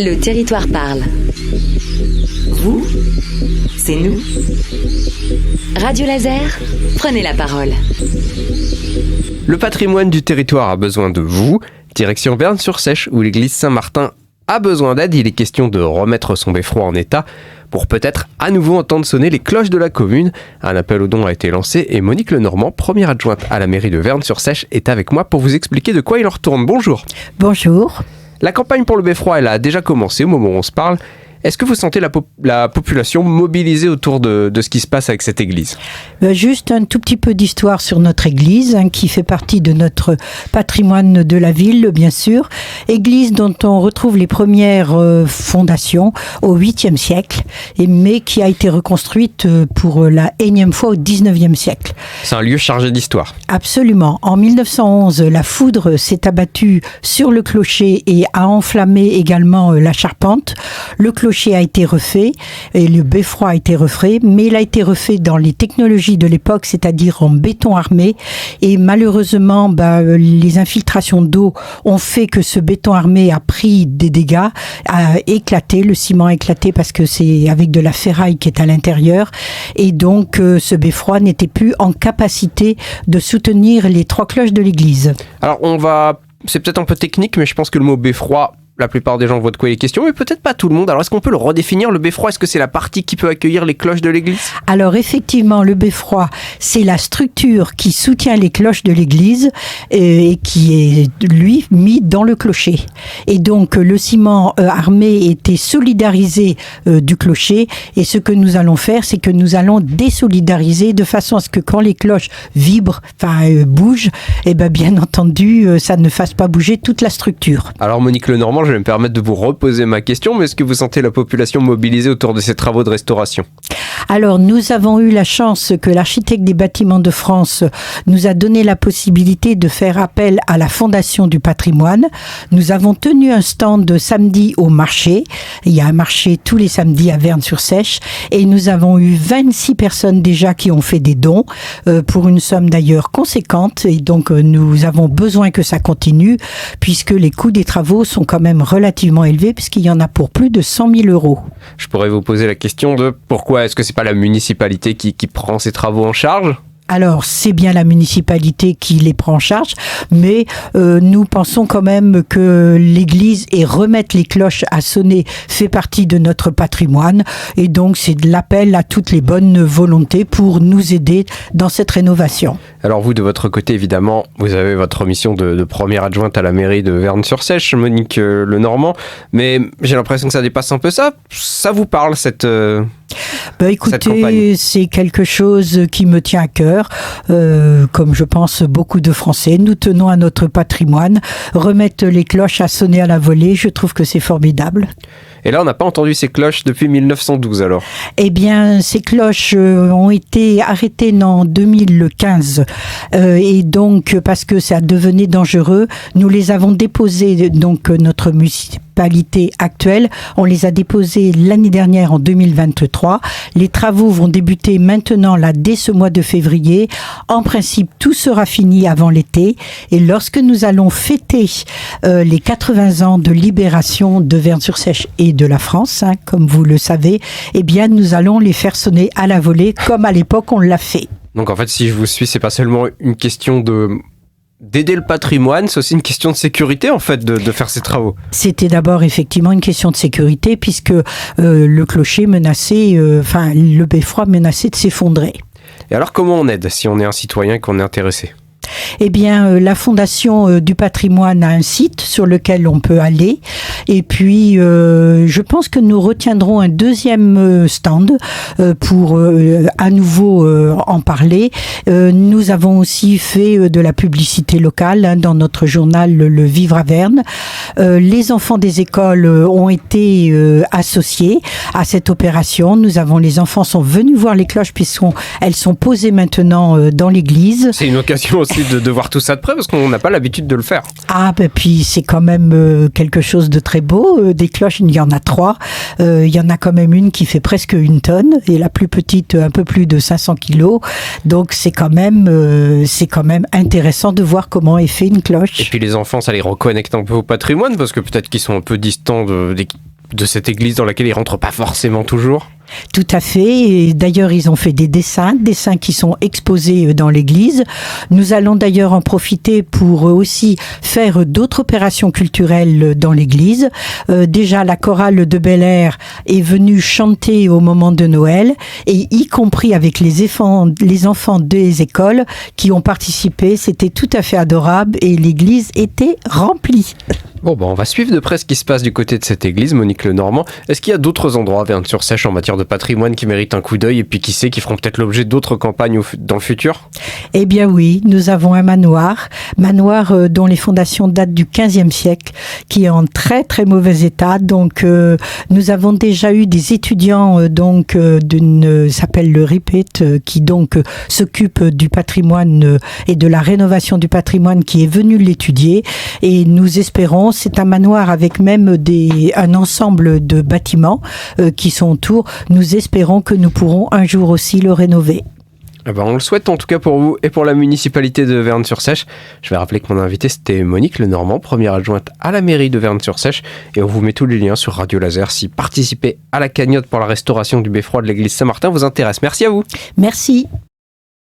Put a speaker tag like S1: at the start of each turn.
S1: Le territoire parle. Vous, c'est nous. Radio Laser, prenez la parole.
S2: Le patrimoine du territoire a besoin de vous. Direction Vern-sur-Sèche, où l'église Saint-Martin a besoin d'aide. Il est question de remettre son beffroi en état pour peut-être à nouveau entendre sonner les cloches de la commune. Un appel aux dons a été lancé et Monique Lenormand, première adjointe à la mairie de Vern-sur-Sèche, est avec moi pour vous expliquer de quoi il en retourne. Bonjour.
S3: Bonjour.
S2: La campagne pour le beffroi, elle a déjà commencé au moment où on se parle. Est-ce que vous sentez la population mobilisée autour de ce qui se passe avec cette église ?
S3: Juste un tout petit peu d'histoire sur notre église, qui fait partie de notre patrimoine de la ville, bien sûr. Église dont on retrouve les premières fondations au 8e siècle, mais qui a été reconstruite pour la énième fois au 19e siècle.
S2: C'est un lieu chargé d'histoire.
S3: Absolument. En 1911, la foudre s'est abattue sur le clocher et a enflammé également la charpente. Le clocher a été refait et le beffroi a été refait, mais il a été refait dans les technologies de l'époque, c'est-à-dire en béton armé. Et malheureusement, les infiltrations d'eau ont fait que ce béton armé a pris des dégâts, a éclaté, le ciment a éclaté parce que c'est avec de la ferraille qui est à l'intérieur. Et donc, ce beffroi n'était plus en capacité de soutenir les 3 cloches de l'église.
S2: Alors, c'est peut-être un peu technique, mais je pense que le mot beffroi, la plupart des gens voient de quoi il est question, mais peut-être pas tout le monde. Alors, est-ce qu'on peut le redéfinir, le beffroi ? Est-ce que c'est la partie qui peut accueillir les cloches de l'église ?
S3: Alors, effectivement, le beffroi, c'est la structure qui soutient les cloches de l'église et qui est, lui, mis dans le clocher. Et donc, le ciment armé était solidarisé du clocher. Et ce que nous allons faire, c'est que nous allons désolidariser de façon à ce que quand les cloches vibrent, bougent, bien entendu, ça ne fasse pas bouger toute la structure.
S2: Alors, Monique Lenormand, je vais me permettre de vous reposer ma question, mais est-ce que vous sentez la population mobilisée autour de ces travaux de restauration ?
S3: Alors, nous avons eu la chance que l'architecte des bâtiments de France nous a donné la possibilité de faire appel à la Fondation du patrimoine. Nous avons tenu un stand samedi au marché. Il y a un marché tous les samedis à Vern-sur-Sèche et nous avons eu 26 personnes déjà qui ont fait des dons pour une somme d'ailleurs conséquente et donc nous avons besoin que ça continue puisque les coûts des travaux sont quand même relativement élevés puisqu'il y en a pour plus de 100 000 €.
S2: Je pourrais vous poser la question de pourquoi est-ce que c'est pas la municipalité qui prend ces travaux en charge ?
S3: Alors, c'est bien la municipalité qui les prend en charge, mais nous pensons quand même que l'église et remettre les cloches à sonner fait partie de notre patrimoine. Et donc, c'est de l'appel à toutes les bonnes volontés pour nous aider dans cette rénovation.
S2: Alors vous, de votre côté, évidemment, vous avez votre mission de première adjointe à la mairie de Vern-sur-Sèche, Monique Lenormand, mais j'ai l'impression que ça dépasse un peu ça. Ça vous parle, cette
S3: écoutez, c'est quelque chose qui me tient à cœur, comme je pense beaucoup de Français. Nous tenons à notre patrimoine. Remettre les cloches à sonner à la volée, je trouve que c'est formidable.
S2: Et là, on n'a pas entendu ces cloches depuis 1912 alors ?
S3: Eh bien, ces cloches ont été arrêtées en 2015. Et donc, parce que ça devenait dangereux, nous les avons déposées, donc notre municipalité actuelle, on les a déposées l'année dernière en 2023. Les travaux vont débuter maintenant, là, dès ce mois de février. En principe, tout sera fini avant l'été. Et lorsque nous allons fêter les 80 ans de libération de Vern-sur-Sèche et de la France, comme vous le savez, eh bien, nous allons les faire sonner à la volée, comme à l'époque on l'a fait.
S2: Donc en fait, si je vous suis, c'est pas seulement une question d'aider le patrimoine, c'est aussi une question de sécurité en fait de faire ces travaux.
S3: C'était d'abord effectivement une question de sécurité puisque le clocher menaçait, le beffroi menaçait de s'effondrer.
S2: Et alors comment on aide si on est un citoyen et qu'on est intéressé ?
S3: Eh bien, la Fondation du patrimoine a un site sur lequel on peut aller. Et puis, je pense que nous retiendrons un deuxième stand pour à nouveau en parler. Nous avons aussi fait de la publicité locale dans notre journal Le Vivre à Verne. Les enfants des écoles ont été associés à cette opération. Les enfants sont venus voir les cloches puisqu'elles sont posées maintenant dans l'église.
S2: C'est une occasion aussi de voir tout ça de près parce qu'on n'a pas l'habitude de le faire.
S3: Puis c'est quand même quelque chose de très beau. Des cloches, il y en a 3. Il y en a quand même une qui fait presque 1 tonne et la plus petite un peu plus de 500 kilos. Donc c'est quand même intéressant de voir comment est fait une cloche.
S2: Et puis les enfants, ça les reconnecte un peu au patrimoine parce que peut-être qu'ils sont un peu distants de cette église dans laquelle ils rentrent pas forcément toujours.
S3: Tout à fait. Et d'ailleurs, ils ont fait des dessins qui sont exposés dans l'église. Nous allons d'ailleurs en profiter pour aussi faire d'autres opérations culturelles dans l'église. Déjà, la chorale de Bel Air est venue chanter au moment de Noël, et y compris avec les enfants des écoles qui ont participé. C'était tout à fait adorable et l'église était remplie.
S2: Bon, on va suivre de près ce qui se passe du côté de cette église, Monique Lenormand. Est-ce qu'il y a d'autres endroits à Verne-sur-Sèche en matière de patrimoine qui méritent un coup d'œil et puis qui sait, qui feront peut-être l'objet d'autres campagnes dans le futur ?
S3: Eh bien oui, nous avons un manoir dont les fondations datent du XVe siècle, qui est en très très mauvais état. Donc nous avons déjà eu des étudiants s'appelle le RIPET, qui donc s'occupe du patrimoine et de la rénovation du patrimoine, qui est venu l'étudier, et nous espérons. C'est un manoir avec même un ensemble de bâtiments qui sont autour. Nous espérons que nous pourrons un jour aussi le rénover.
S2: On le souhaite en tout cas pour vous et pour la municipalité de Verne-sur-Sèche. Je vais rappeler que mon invité c'était Monique Lenormand, première adjointe à la mairie de Verne-sur-Sèche, et on vous met tous les liens sur Radio Laser si participer à la cagnotte pour la restauration du beffroi de l'église Saint-Martin vous intéresse. Merci à vous.
S3: Merci.